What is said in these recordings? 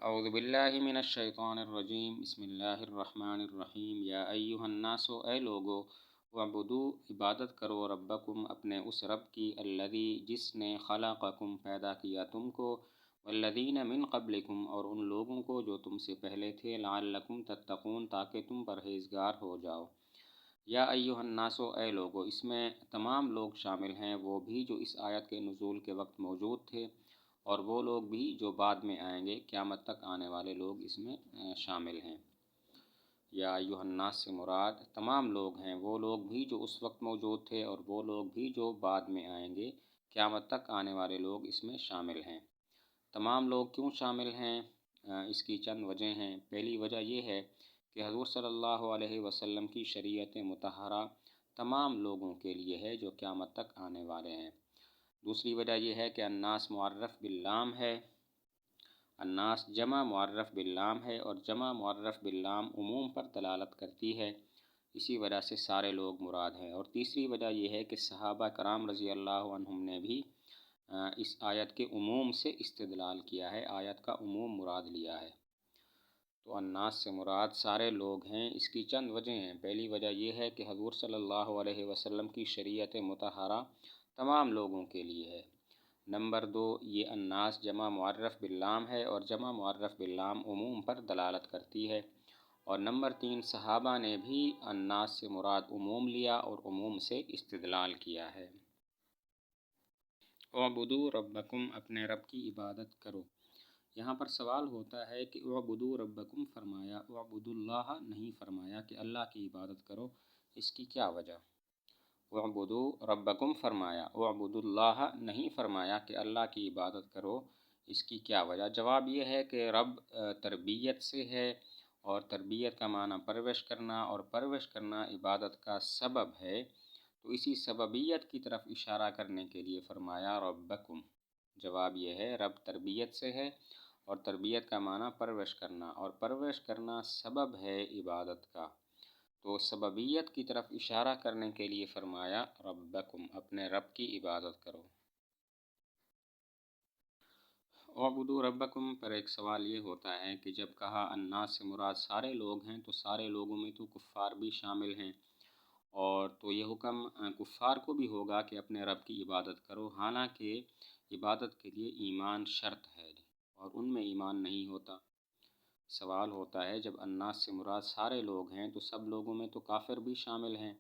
اعوذ باللہ من الشیطان الرجیم بسم اللہ الرحمن الرحیم یا ایھا الناس اے لوگو وعبدو عبادت کرو ربکم اپنے اس رب کی الذی جس نے خلقکم پیدا کیا تم کو والذین من قبلکم اور ان لوگوں کو جو تم سے پہلے تھے لعلکم تتقون تاکہ تم پرہیزگار ہو جاؤ۔ یا ایھا الناس اے لوگو، اس میں تمام لوگ شامل ہیں، وہ بھی جو اس آیت کے نزول کے وقت موجود تھے اور وہ لوگ بھی جو بعد میں آئیں گے، قیامت تک آنے والے لوگ اس میں شامل ہیں۔ یا ایھا الناس سے مراد تمام لوگ ہیں، وہ لوگ بھی جو اس وقت موجود تھے اور وہ لوگ بھی جو بعد میں آئیں گے، قیامت تک آنے والے لوگ اس میں شامل ہیں۔ تمام لوگ کیوں شامل ہیں؟ اس کی چند وجہ ہیں۔ پہلی وجہ یہ ہے کہ حضور صلی اللہ علیہ وسلم کی شریعت مطہرہ تمام لوگوں کے لیے ہے جو قیامت تک آنے والے ہیں۔ دوسری وجہ یہ ہے کہ الناس معرف باللام ہے، الناس جمع معرف باللام ہے اور جمع معرف باللام عموم پر دلالت کرتی ہے، اسی وجہ سے سارے لوگ مراد ہیں۔ اور تیسری وجہ یہ ہے کہ صحابہ کرام رضی اللہ عنہم نے بھی اس آیت کے عموم سے استدلال کیا ہے، آیت کا عموم مراد لیا ہے۔ تو الناس سے مراد سارے لوگ ہیں۔ اس کی چند وجہ ہیں۔ پہلی وجہ یہ ہے کہ حضور صلی اللہ علیہ وسلم کی شریعت مطہرہ تمام لوگوں کے لیے ہے۔ نمبر دو، یہ الناس جمع معرف باللام ہے اور جمع معرف باللام عموم پر دلالت کرتی ہے۔ اور نمبر تین، صحابہ نے بھی الناس سے مراد عموم لیا اور عموم سے استدلال کیا ہے۔ اعبدوا ربکم اپنے رب کی عبادت کرو۔ یہاں پر سوال ہوتا ہے کہ اعبدوا ربکم فرمایا، اعبدوا اللہ نہیں فرمایا کہ اللہ کی عبادت کرو، اس کی کیا وجہ؟ اعبدوا ربکم فرمایا، اعبدوا اللہ نہیں فرمایا کہ اللہ کی عبادت کرو، اس کی کیا وجہ؟ جواب یہ ہے کہ رب تربیت سے ہے اور تربیت کا معنی پرورش کرنا، اور پرورش کرنا عبادت کا سبب ہے، تو اسی سببیت کی طرف اشارہ کرنے کے لیے فرمایا ربکم۔ جواب یہ ہے رب تربیت سے ہے اور تربیت کا معنی پرورش کرنا، اور پرورش کرنا سبب ہے عبادت کا، تو سببیت کی طرف اشارہ کرنے کے لیے فرمایا ربکم اپنے رب کی عبادت کرو۔ اعبدوا ربکم پر ایک سوال یہ ہوتا ہے کہ جب کہا الناس سے مراد سارے لوگ ہیں تو سارے لوگوں میں تو کفار بھی شامل ہیں، اور تو یہ حکم کفار کو بھی ہوگا کہ اپنے رب کی عبادت کرو، حالانکہ عبادت کے لیے ایمان شرط ہے اور ان میں ایمان نہیں ہوتا۔ سوال ہوتا ہے جب الناس سے مراد سارے لوگ ہیں تو سب لوگوں میں تو کافر بھی شامل ہیں،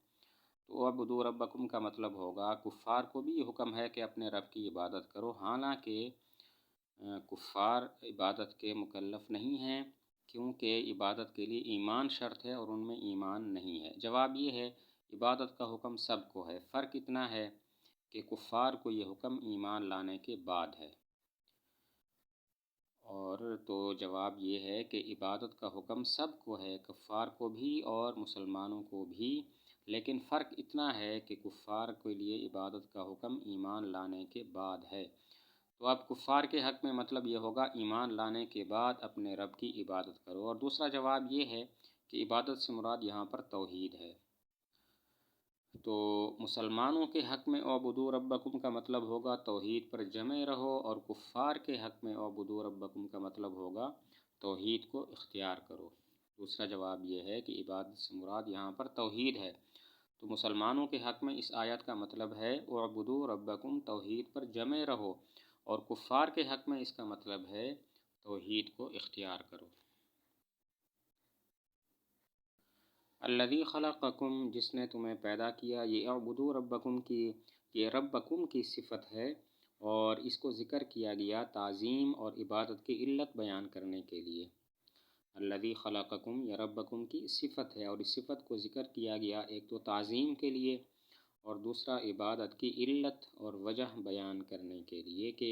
تو اعبدوا ربکم کا مطلب ہوگا کفار کو بھی یہ حکم ہے کہ اپنے رب کی عبادت کرو، حالانکہ کفار عبادت کے مکلف نہیں ہیں، کیونکہ عبادت کے لیے ایمان شرط ہے اور ان میں ایمان نہیں ہے۔ جواب یہ ہے عبادت کا حکم سب کو ہے، فرق اتنا ہے کہ کفار کو یہ حکم ایمان لانے کے بعد ہے، اور تو جواب یہ ہے کہ عبادت کا حکم سب کو ہے، کفار کو بھی اور مسلمانوں کو بھی، لیکن فرق اتنا ہے کہ کفار کے لیے عبادت کا حکم ایمان لانے کے بعد ہے، تو اب کفار کے حق میں مطلب یہ ہوگا ایمان لانے کے بعد اپنے رب کی عبادت کرو۔ اور دوسرا جواب یہ ہے کہ عبادت سے مراد یہاں پر توحید ہے، تو مسلمانوں کے حق میں اعبدوا ربکم کا مطلب ہوگا توحید پر جمع رہو، اور کفار کے حق میں اعبدوا ربکم کا مطلب ہوگا توحید کو اختیار کرو۔ دوسرا جواب یہ ہے کہ عبادت سے مراد یہاں پر توحید ہے، تو مسلمانوں کے حق میں اس آیت کا مطلب ہے اعبدوا ربکم توحید پر جمع رہو، اور کفار کے حق میں اس کا مطلب ہے توحید کو اختیار کرو۔ الذی خلقکم جس نے تمہیں پیدا کیا، یہ اعبدوا ربکم کی یہ ربکم کی صفت ہے، اور اس کو ذکر کیا گیا تعظیم اور عبادت کی علت بیان کرنے کے لیے۔ الذی خلقکم یہ ربکم کی صفت ہے، اور اس صفت کو ذکر کیا گیا ایک تو تعظیم کے لیے اور دوسرا عبادت کی علت اور وجہ بیان کرنے کے لیے کہ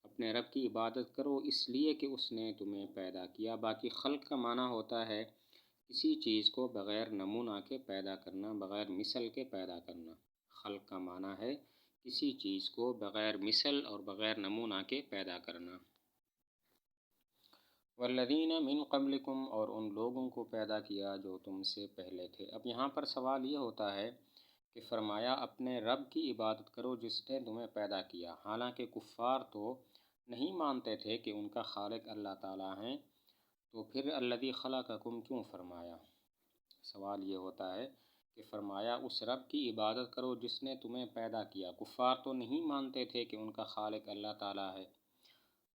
اپنے رب کی عبادت کرو اس لیے کہ اس نے تمہیں پیدا کیا۔ باقی خلق کا معنی ہوتا ہے کسی چیز کو بغیر نمونہ کے پیدا کرنا، بغیر مثل کے پیدا کرنا۔ خلق کا معنی ہے کسی چیز کو بغیر مثل اور بغیر نمونہ کے پیدا کرنا۔ والذین من قبلکم اور ان لوگوں کو پیدا کیا جو تم سے پہلے تھے۔ اب یہاں پر سوال یہ ہوتا ہے کہ فرمایا اپنے رب کی عبادت کرو جس نے تمہیں پیدا کیا، حالانکہ کفار تو نہیں مانتے تھے کہ ان کا خالق اللہ تعالیٰ ہیں، تو پھر الذی خلقکم کیوں فرمایا؟ سوال یہ ہوتا ہے کہ فرمایا اس رب کی عبادت کرو جس نے تمہیں پیدا کیا۔ کفار تو نہیں مانتے تھے کہ ان کا خالق اللہ تعالیٰ ہے،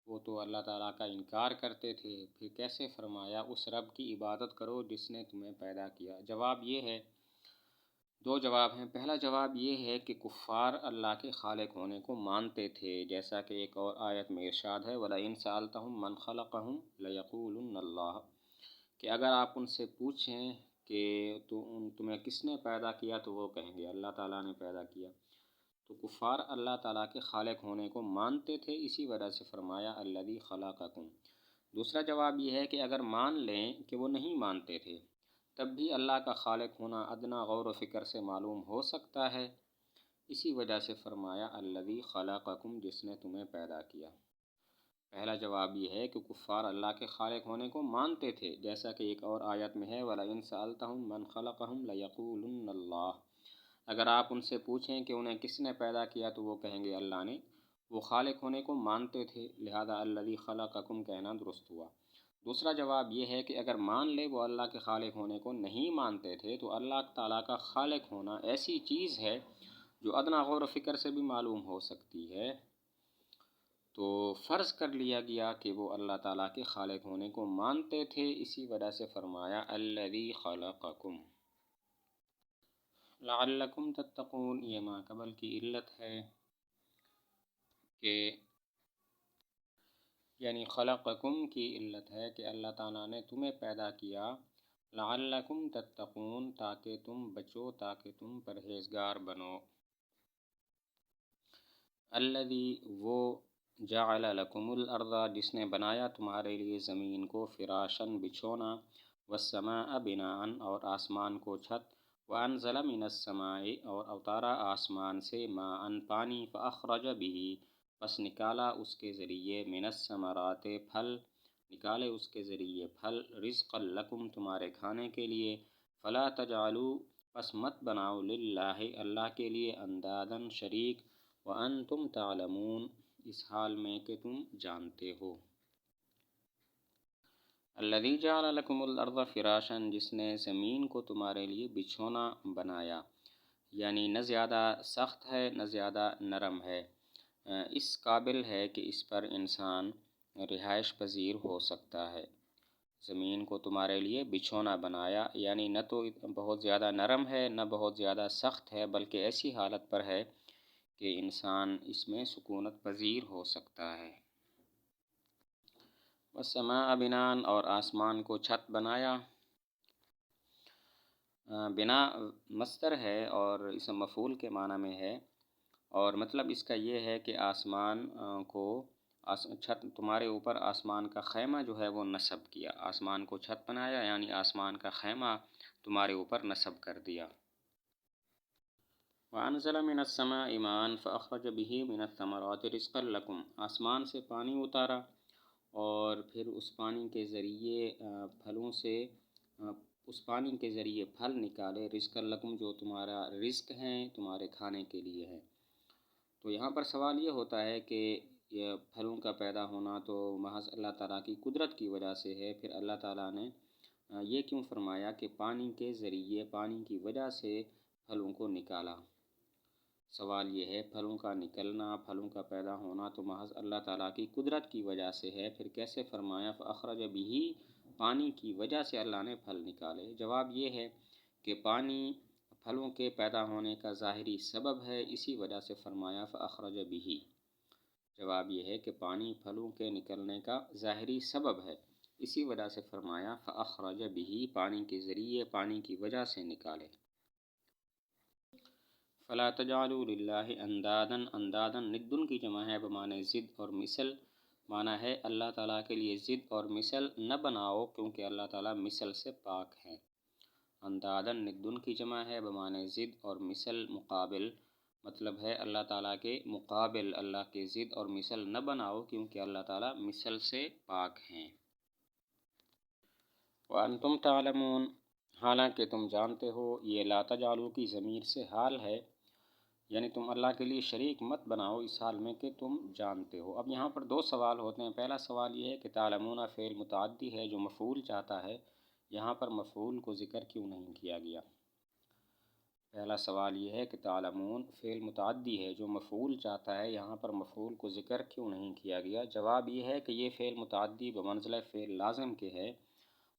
وہ تو اللہ تعالیٰ کا انکار کرتے تھے، پھر کیسے فرمایا اس رب کی عبادت کرو جس نے تمہیں پیدا کیا؟ جواب یہ ہے، دو جواب ہیں۔ پہلا جواب یہ ہے کہ کفار اللہ کے خالق ہونے کو مانتے تھے، جیسا کہ ایک اور آیت میں ارشاد ہے وَلَئِن سَأَلْتَهُم مَّنْ خَلَقَهُمْ لَيَقُولُنَّ اللَّهُ، کہ اگر آپ ان سے پوچھیں کہ تمہیں کس نے پیدا کیا تو وہ کہیں گے اللہ تعالیٰ نے پیدا کیا۔ تو کفار اللہ تعالیٰ کے خالق ہونے کو مانتے تھے، اسی وجہ سے فرمایا الذی خلقکم۔ دوسرا جواب یہ ہے کہ اگر مان لیں کہ وہ نہیں مانتے تھے تب بھی اللہ کا خالق ہونا ادنا غور و فکر سے معلوم ہو سکتا ہے، اسی وجہ سے فرمایا الذی خلقکم، جس نے تمہیں پیدا کیا۔ پہلا جواب یہ ہے کہ کفار اللہ کے خالق ہونے کو مانتے تھے، جیسا کہ ایک اور آیت میں ہے وَلَئِن سَأَلْتَهُم مَّنْ خَلَقَهُمْ لَيَقُولُنَّ اللَّهُ، اگر آپ ان سے پوچھیں کہ انہیں کس نے پیدا کیا تو وہ کہیں گے اللہ نے۔ وہ خالق ہونے کو مانتے تھے، لہذا الذی خلقکم کہنا درست ہوا۔ دوسرا جواب یہ ہے کہ اگر مان لے وہ اللہ کے خالق ہونے کو نہیں مانتے تھے تو اللہ تعالیٰ کا خالق ہونا ایسی چیز ہے جو ادنا غور و فکر سے بھی معلوم ہو سکتی ہے، تو فرض کر لیا گیا کہ وہ اللہ تعالیٰ کے خالق ہونے کو مانتے تھے، اسی وجہ سے فرمایا الذی خلقکم لعلکم تتقون۔ یہ ما قبل کی علت ہے کہ یعنی خلقکم کی علت ہے کہ اللہ تعالیٰ نے تمہیں پیدا کیا، لعلکم تتقون، تاکہ تم بچو، تاکہ تم پرہیزگار بنو۔ الذی، وہ، جعل لکم الارض، جس نے بنایا تمہارے لیے زمین کو، فراشن، بچھونا، والسماء بناء، اور آسمان کو چھت، وانزل من السماء، اور اتارا آسمان سے، ماء، پانی، فاخرج به، پس نکالا اس کے ذریعے، من الثمرات، پھل، نکالے اس کے ذریعے پھل، رزقا لکم، تمہارے کھانے کے لیے، فلا تجعلوا، پس مت بناؤ، للہ، اللہ کے لیے، اندادن، شریک، وانتم تعلمون، اس حال میں کہ تم جانتے ہو۔ الذی جعل لکم الارض فراشا، جس نے زمین کو تمہارے لیے بچھونا بنایا، یعنی نہ زیادہ سخت ہے نہ زیادہ نرم ہے، اس قابل ہے کہ اس پر انسان رہائش پذیر ہو سکتا ہے۔ زمین کو تمہارے لیے بچھونا بنایا، یعنی نہ تو بہت زیادہ نرم ہے نہ بہت زیادہ سخت ہے، بلکہ ایسی حالت پر ہے کہ انسان اس میں سکونت پذیر ہو سکتا ہے۔ والسماء بناء، اور آسمان کو چھت بنایا۔ بنا مصدر ہے اور اسم مفعول کے معنی میں ہے، اور مطلب اس کا یہ ہے کہ آسمان کو چھت، تمہارے اوپر آسمان کا خیمہ جو ہے وہ نصب کیا، آسمان کو چھت بنایا یعنی آسمان کا خیمہ تمہارے اوپر نصب کر دیا۔ وَأَنزَلَ مِنَ السَّمَاءِ مَاءً فَأَخْرَجَ بِهِ مِنَ الثَّمَرَاتِ رِزْقًا لَكُمْ، آسمان سے پانی اتارا اور پھر اس پانی کے ذریعے پھلوں سے، اس پانی کے ذریعے پھل نکالے، رزقا لکم، جو تمہارا رزق ہیں، تمہارے کھانے کے لیے ہے۔ تو یہاں پر سوال یہ ہوتا ہے کہ یہ پھلوں کا پیدا ہونا تو محض اللہ تعالیٰ کی قدرت کی وجہ سے ہے، پھر اللہ تعالیٰ نے یہ کیوں فرمایا کہ پانی کے ذریعے، پانی کی وجہ سے پھلوں کو نکالا؟ سوال یہ ہے، پھلوں کا نکلنا، پھلوں کا پیدا ہونا تو محض اللہ تعالیٰ کی قدرت کی وجہ سے ہے، پھر کیسے فرمایا فَأَخْرَجَ بِهِ، پانی کی وجہ سے اللہ نے پھل نکالے؟ جواب یہ ہے کہ پانی پھلوں کے پیدا ہونے کا ظاہری سبب ہے، اسی وجہ سے فرمایا فَأَخْرَجَ بِهِ۔ جواب یہ ہے کہ پانی پھلوں کے نکلنے کا ظاہری سبب ہے، اسی وجہ سے فرمایا فَأَخْرَجَ بِهِ، پانی کے ذریعے، پانی کی وجہ سے نکالے۔ فلا تجعلوا للہ اندادا، اندادا ندن کی جمع ہے بمعنی ضد اور مثل، معنی ہے اللہ تعالیٰ کے لیے ضد اور مثل نہ بناؤ کیونکہ اللہ تعالیٰ مثل سے پاک ہیں۔ اندادا ندن کی جمع ہے بمعنی ضد اور مثل مقابل، مطلب ہے اللہ تعالیٰ کے مقابل، اللہ کے ضد اور مثل نہ بناؤ کیونکہ اللہ تعالیٰ مثل سے پاک ہیں۔ وَأَنْتُمْ تَعْلَمُونَ، حالانکہ تم جانتے ہو، یہ لا تجعلوا کی ضمیر سے حال ہے، یعنی تم اللہ کے لیے شریک مت بناؤ اس حال میں کہ تم جانتے ہو۔ اب یہاں پر دو سوال ہوتے ہیں۔ پہلا سوال یہ ہے کہ تعلمون فعل متعدی ہے جو مفعول چاہتا ہے، یہاں پر مفعول کو ذکر کیوں نہیں کیا گیا؟ پہلا سوال یہ ہے کہ تعلمون فعل متعدی ہے جو مفعول چاہتا ہے، یہاں پر مفعول کو ذکر کیوں نہیں کیا گیا؟ جواب یہ ہے کہ یہ فعل متعدی بمنزلہ فعل لازم کے ہے،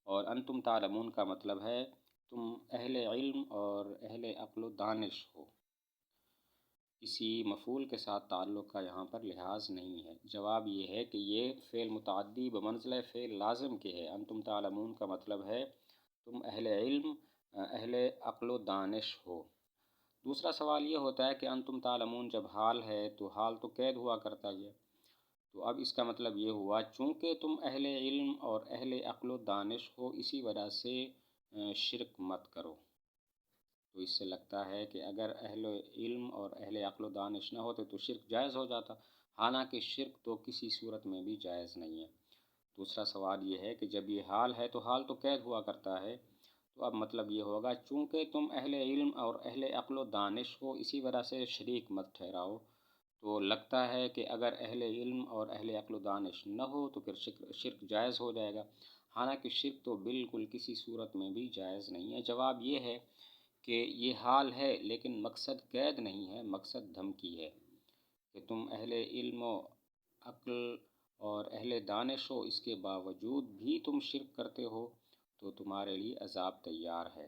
اور انتم تعلمون کا مطلب ہے تم اہل علم اور اہل عقل و دانش ہو، کسی مفعول کے ساتھ تعلق کا یہاں پر لحاظ نہیں ہے۔ جواب یہ ہے کہ یہ فعل متعدی بمنزلہ فعل لازم کے ہے، انتم تعلمون کا مطلب ہے تم اہل علم اہل عقل و دانش ہو۔ دوسرا سوال یہ ہوتا ہے کہ انتم تعلمون جب حال ہے تو حال تو قید ہوا کرتا ہے، تو اب اس کا مطلب یہ ہوا چونکہ تم اہل علم اور اہل عقل و دانش ہو اسی وجہ سے شرک مت کرو۔ تو اس سے لگتا ہے کہ اگر اہل علم اور اہل عقل و دانش نہ ہوتے تو شرک جائز ہو جاتا، حالانکہ شرک تو کسی صورت میں بھی جائز نہیں ہے۔ دوسرا سوال یہ ہے کہ جب یہ حال ہے تو حال تو قید ہوا کرتا ہے، تو اب مطلب یہ ہوگا چونکہ تم اہل علم اور اہل عقل و دانش ہو اسی وجہ سے شریک مت ٹھہراؤ۔ تو لگتا ہے کہ اگر اہل علم اور اہل عقل و دانش نہ ہو تو پھر شرک جائز ہو جائے گا، حالانکہ شرک تو بالکل کسی صورت میں بھی جائز نہیں ہے۔ جواب یہ ہے کہ یہ حال ہے لیکن مقصد قید نہیں ہے، مقصد دھمکی ہے کہ تم اہل علم و عقل اور اہل دانش ہو، اس کے باوجود بھی تم شرک کرتے ہو تو تمہارے لیے عذاب تیار ہے۔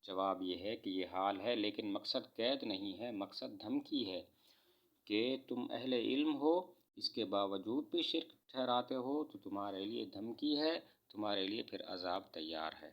جواب یہ ہے کہ یہ حال ہے لیکن مقصد قید نہیں ہے، مقصد دھمکی ہے کہ تم اہل علم ہو، اس کے باوجود بھی شرک ٹھہراتے ہو تو تمہارے لیے دھمکی ہے، تمہارے لیے پھر عذاب تیار ہے۔